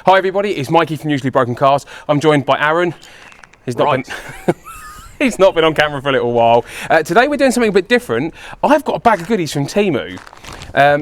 Hi everybody, it's Mikey from Usually Broken Cars. I'm joined by Aaron. He's not he's not been on camera for a little while. Today we're doing something a bit different. I've got a bag of goodies from Temu.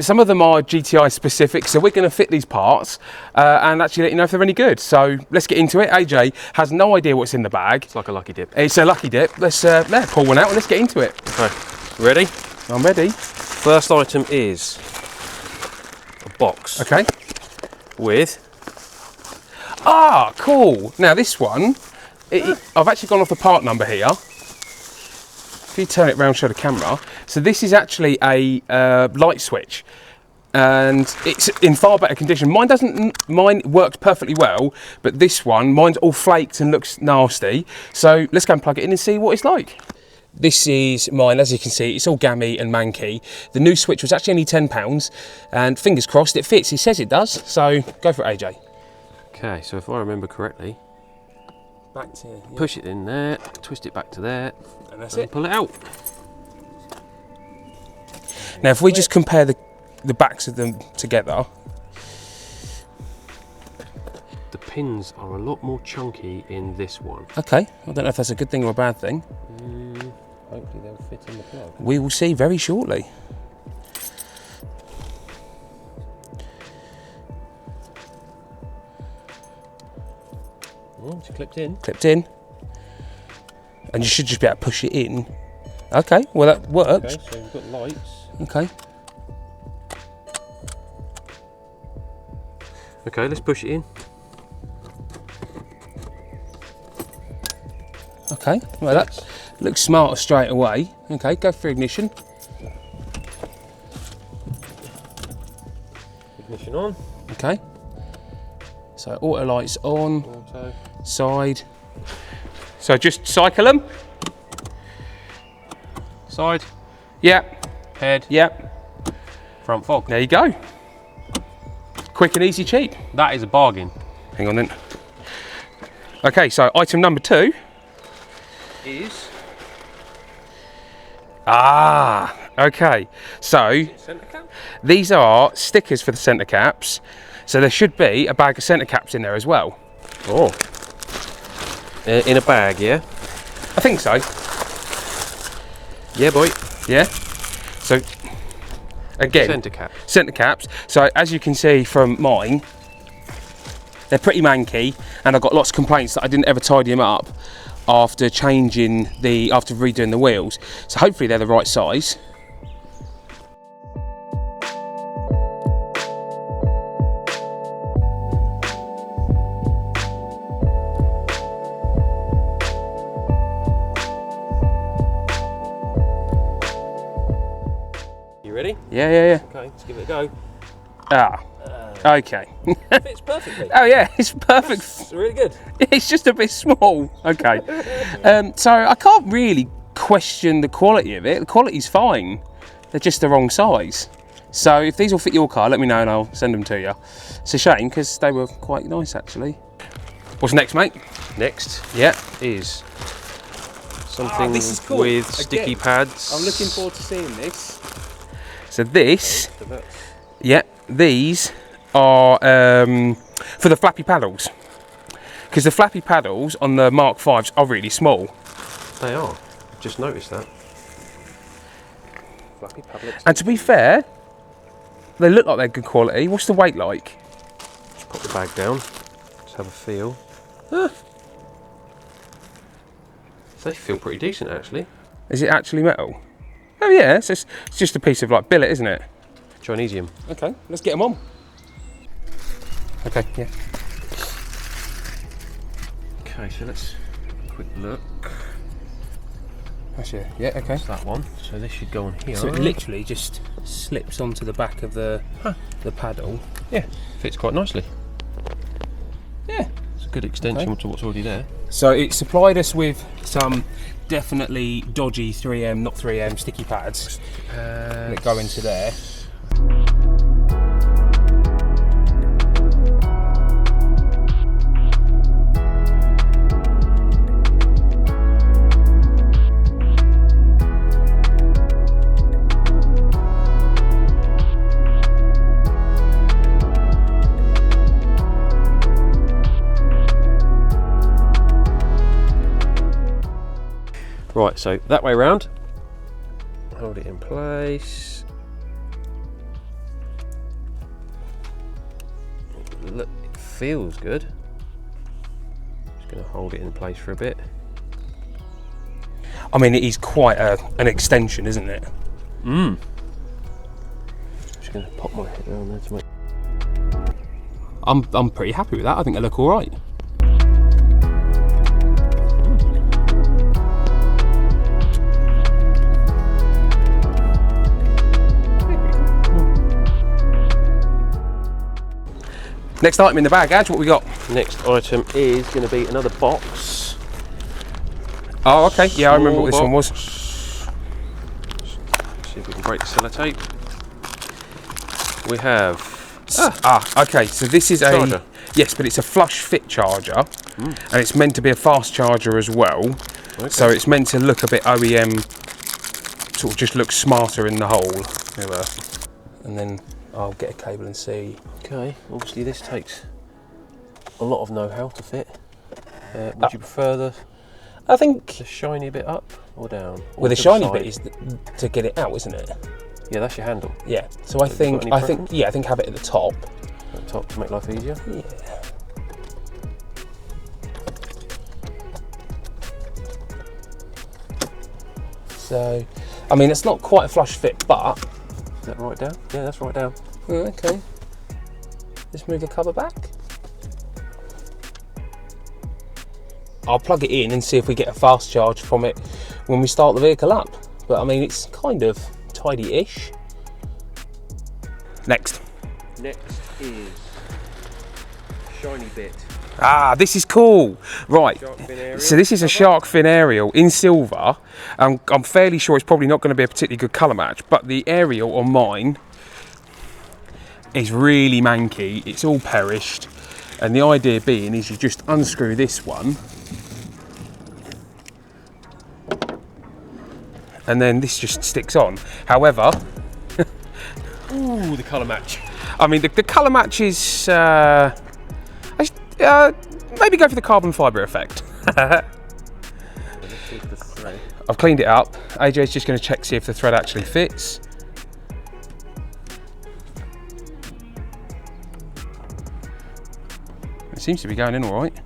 Some of them are GTI specific, so we're going to fit these parts and actually let you know if they're any good. So let's get into it. AJ has no idea what's in the bag. It's like a lucky dip. It's a lucky dip. Let's pull one out and let's get into it. Okay, ready? I'm ready. First item is a box. Okay. With... Ah, cool. Now this one, I've actually gone off the part number here. If you turn it around, show the camera. So this is actually a light switch, and it's in far better condition. Mine worked perfectly well, but this one, mine's all flaked and looks nasty. So let's go and plug it in and see what it's like. This is mine, as you can see, it's all gammy and manky. The new switch was actually only £10, and fingers crossed it fits. He says it does, so go for it, AJ. Okay, so if I remember correctly, Back to, yeah. push it in there, twist it back to there, And that's and it. pull it out. Now, if we just compare the backs of them together. The pins are a lot more chunky in this one. Okay, I don't know if that's a good thing or a bad thing. Hopefully they'll fit in the plug. We will see very shortly. Oh, it's clipped in. Clipped in. And you should just be able to push it in. Okay, well that worked. Okay, so we've got lights. Okay. Okay, let's push it in. Okay, well that looks smarter straight away. Okay, go for ignition. Ignition on. Okay. So auto lights on, Auto. side. So just cycle them. Side. Yep, Head. yep. Front fog. There you go. Quick and easy, cheap. That is a bargain. Hang on then. Okay, so item number 2. Is Okay. So centre cap. these are stickers for the centre caps. So there should be a bag of centre caps in there as well. Oh. In a bag, yeah? I think so. Yeah, boy. Yeah. So again, Centre cap. caps. So as you can see from mine, they're pretty manky, and I've got lots of complaints that I didn't ever tidy them up after redoing the wheels. So hopefully they're the right size. You ready? Yeah. Okay, let's give it a go. Okay. It fits perfectly. Oh yeah, it's perfect. It's really good. It's just a bit small. Okay. So I can't really question the quality of it. The quality's fine. They're just the wrong size. So if these will fit your car, let me know and I'll send them to you. It's a shame because they were quite nice actually. What's next, mate? Next Yeah. is something this is cool. with sticky Again, pads. I'm looking forward to seeing this. So this, Okay, yeah, these are for the Flappy paddles. Because the Flappy paddles on the Mark 5s are really small. they are. Just noticed that. Flappy paddlets. And to be fair, they look like they're good quality. What's the weight like? Just pop the bag down. Just have a feel. They feel pretty decent actually. Is it actually metal? Oh yeah, it's just a piece of like billet, isn't it? Chinesium. Okay, let's get them on. Okay, yeah. Okay, so let's have a quick look. That's it. Yeah, okay. That's that one. So this should go on here. So it literally just slips onto the back of the paddle. Yeah, fits quite nicely. Yeah. It's a good extension to what's already there. So it supplied us with some definitely dodgy 3M, not 3M, sticky pads that go into there. Right, so that way round. Hold it in place. Look, it feels good. Just going to hold it in place for a bit. I mean, it is quite an extension, isn't it? Just going to pop my head around there to make. I'm pretty happy with that. I think they look all right. Next item in the bag, Adge, what we got? Next item is going to be another box. Oh, okay. Yeah, I remember what this one was. See if we can break the sellotape. We have Okay. So this is charger. Yes, but it's a flush fit charger, and it's meant to be a fast charger as well. Okay. So it's meant to look a bit OEM, sort of just look smarter in the hole. And then I'll get a cable and see. Okay, obviously this takes a lot of know-how to fit. Would you prefer I think the shiny bit up or down? well, the shiny bit is to get it out, isn't it? Yeah, that's your handle. Yeah. So I think have it at the top. At the top to make life easier. Yeah. So, I mean, it's not quite a flush fit, but Is that right down? Yeah, that's right down. okay. Let's move the cover back. I'll plug it in and see if we get a fast charge from it when we start the vehicle up. But I mean, it's kind of tidy-ish. Next. Next is shiny bit. Ah, this is cool. Right. Shark fin aerial. So this is a shark fin aerial in silver. I'm fairly sure it's probably not going to be a particularly good colour match, but the aerial on mine is really manky. It's all perished. And the idea being is you just unscrew this one. And then this just sticks on. However, Ooh, the colour match. I mean, the colour match is... maybe go for the carbon fibre effect. I've cleaned it up. AJ's just going to check, see if the thread actually fits. It seems to be going in all right.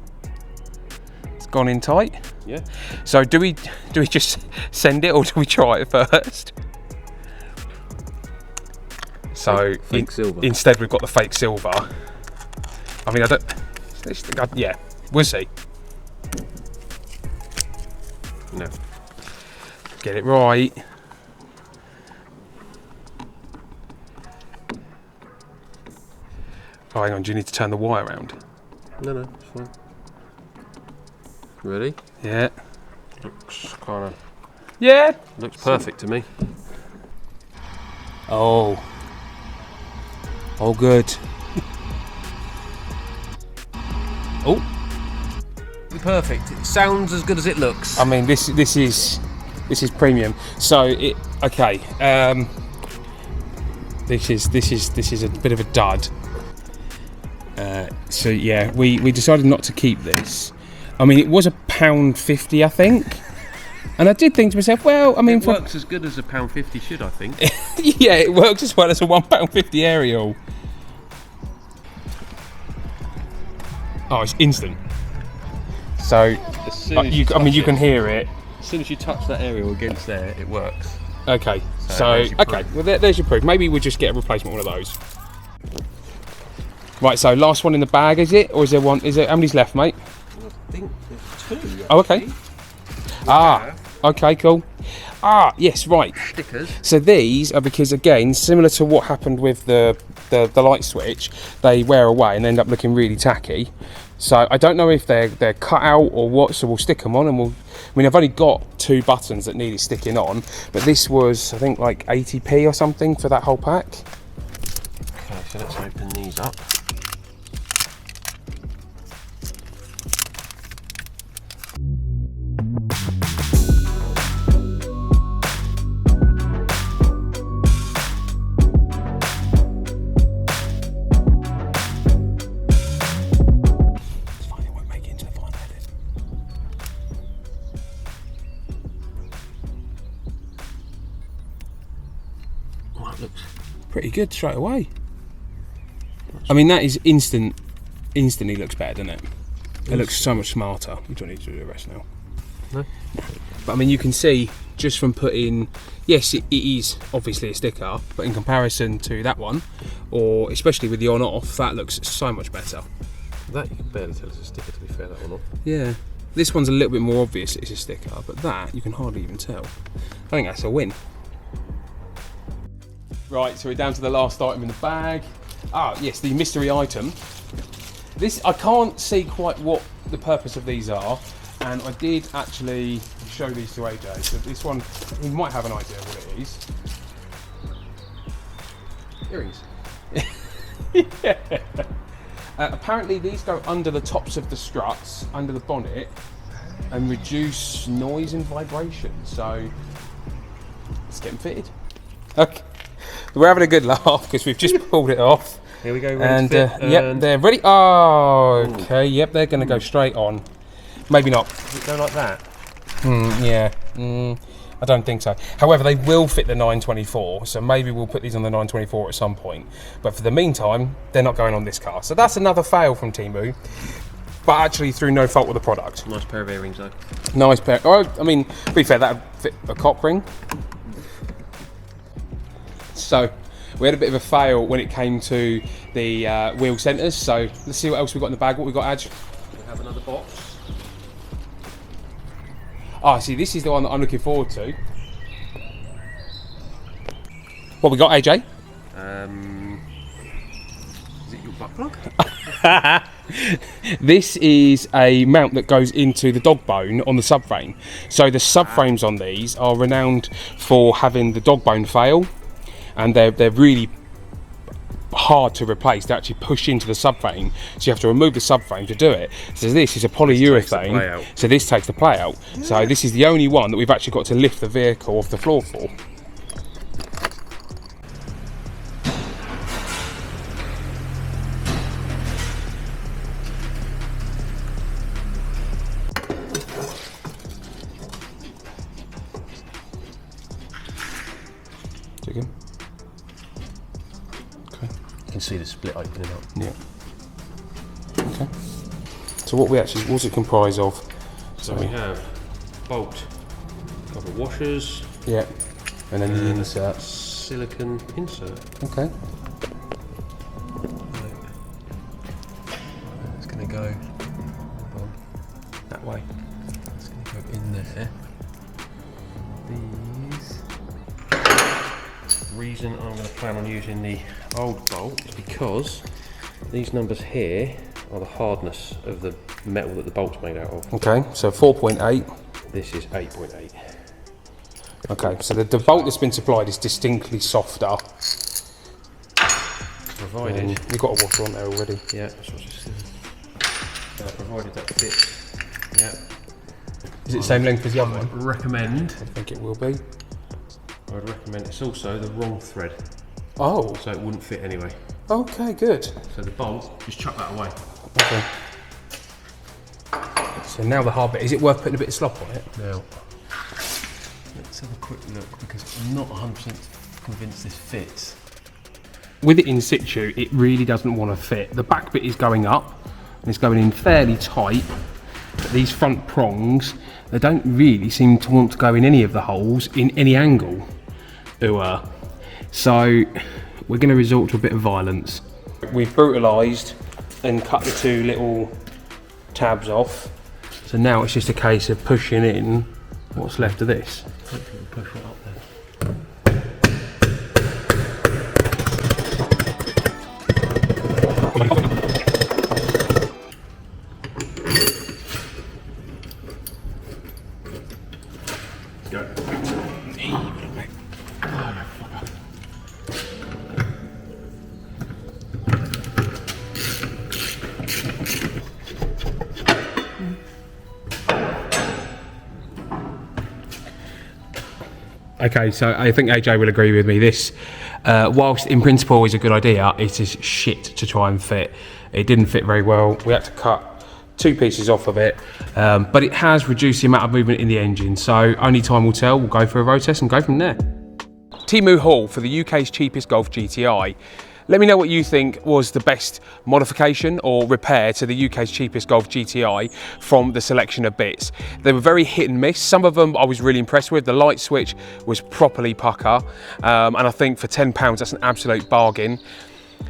It's gone in tight. Yeah. So do we just send it, or do we try it first? So Fake silver. Instead, we've got the fake silver. I mean, yeah, we'll see. No. Get it right. Oh, hang on, do you need to turn the wire around? No, it's fine. Ready? Yeah. Looks kind of. Yeah. Looks perfect to me. Oh. Oh, good. Oh. Perfect. It sounds as good as it looks. I mean, this is premium. So okay. This is a bit of a dud. So yeah, we decided not to keep this. I mean, it was £1.50, I think. And I did think to myself, well, I mean, it works as good as £1.50 should, I think. Yeah, it works as well as a £1.50 aerial. Oh, it's instant. So, you can hear it. As soon as you touch that aerial against there, it works. Okay, So okay, well there's your proof. Maybe we'll just get a replacement one of those. Right, so last one in the bag, is it? Or is there one? Is there, how many's left, mate? I think there's 2. Oh, okay. Okay, cool. Yes, right. Stickers. So these are because, again, similar to what happened with the light switch, they wear away and end up looking really tacky. So I don't know if they're cut out or what, so we'll stick them on and I mean, I've only got 2 buttons that needed sticking on, but this was, I think, like 80p or something for that whole pack. Okay, so let's open these up. pretty good straight away. I mean, that is instantly looks better, doesn't it? It looks so much smarter. You don't need to do the rest now. No. But I mean, you can see just from putting, yes, it is obviously a sticker, but in comparison to that one, or especially with the on-off, that looks so much better. That you can barely tell it's a sticker, to be fair, that one off. Yeah. This one's a little bit more obvious it's a sticker, but that you can hardly even tell. I think that's a win. Right, so we're down to the last item in the bag. Ah, yes, the mystery item. This, I can't see quite what the purpose of these are, and I did actually show these to AJ. So this one, he might have an idea of what it is. Earrings. Yeah. Apparently these go under the tops of the struts, under the bonnet, and reduce noise and vibration. So let's get them fitted. Okay, we're having a good laugh because we've just pulled it off. Here we go, ready And to fit, yep, they're ready. Oh, okay, yep, they're going to go straight on. Maybe not. Does it go like that? Yeah, I don't think so. However, they will fit the 924, so maybe we'll put these on the 924 at some point. But for the meantime, they're not going on this car. So that's another fail from Temu, but actually through no fault with the product. Nice pair of earrings though. Nice pair. Oh, I mean, to be fair, that would fit a cock ring. So we had a bit of a fail when it came to the wheel centres. So let's see what else we've got in the bag. What we got, Aj? We have another box. Ah, see, this is the one that I'm looking forward to. What we got, AJ? Is it your butt plug? This is a mount that goes into the dog bone on the subframe. So the subframes on these are renowned for having the dog bone fail, and they're really hard to replace. They actually push into the subframe, so you have to remove the subframe to do it. So this is a polyurethane, so this takes the play out. Yeah. So this is the only one that we've actually got to lift the vehicle off the floor for. Again. Okay. You can see the split opening up. Yeah. Okay. So what's it comprise of? So we have bolt, couple of washers. Yeah. And then the insert. Silicon insert. Okay. It's going to go That way. It's going to go in there. These. The reason I'm going to plan on using the old bolt is because these numbers here are the hardness of the metal that the bolt's made out of. Okay, so 4.8. This is 8.8. Okay, so the bolt that's been supplied is distinctly softer. Provided. You've got a washer on there already. Yeah, that's what I was just saying. Provided that fits. Yeah. Is it the same length as the other one? I would recommend. I think it will be. I would recommend it's also the wrong thread. Oh. So it wouldn't fit anyway. Okay, good. So the bolt, just chuck that away. Okay. So now the hard bit. Is it worth putting a bit of slop on it? Now, let's have a quick look because I'm not 100% convinced this fits. With it in situ, it really doesn't want to fit. The back bit is going up and it's going in fairly tight. But these front prongs, they don't really seem to want to go in any of the holes in any angle. So we're going to resort to a bit of violence. We've brutalised and cut the two little tabs off. So now it's just a case of pushing in what's left of this. Hopefully we'll push right up there. Okay, so I think AJ will agree with me. This, whilst in principle is a good idea, it is shit to try and fit. It didn't fit very well. We had to cut 2 pieces off of it, but it has reduced the amount of movement in the engine. So only time will tell. We'll go for a road test and go from there. Temu haul for the UK's cheapest Golf GTI. Let me know what you think was the best modification or repair to the UK's cheapest Golf GTI from the selection of bits. They were very hit and miss. Some of them I was really impressed with. The light switch was properly pucker, and I think for £10 that's an absolute bargain.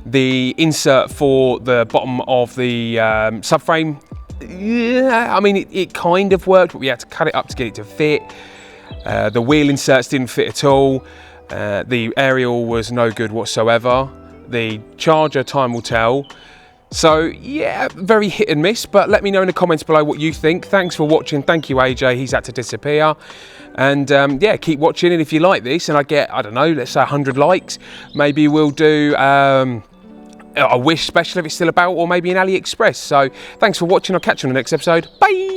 The insert for the bottom of the subframe, yeah, I mean it kind of worked, but we had to cut it up to get it to fit. The wheel inserts didn't fit at all. The aerial was no good whatsoever. The charger, time will tell. So yeah, very hit and miss, but let me know in the comments below what you think. Thanks for watching. Thank you, AJ. He's had to disappear. And yeah, keep watching. And if you like this and I get, I don't know, let's say 100 likes, maybe we'll do a Wish special if it's still about, or maybe an AliExpress. So thanks for watching. I'll catch you on the next episode. Bye.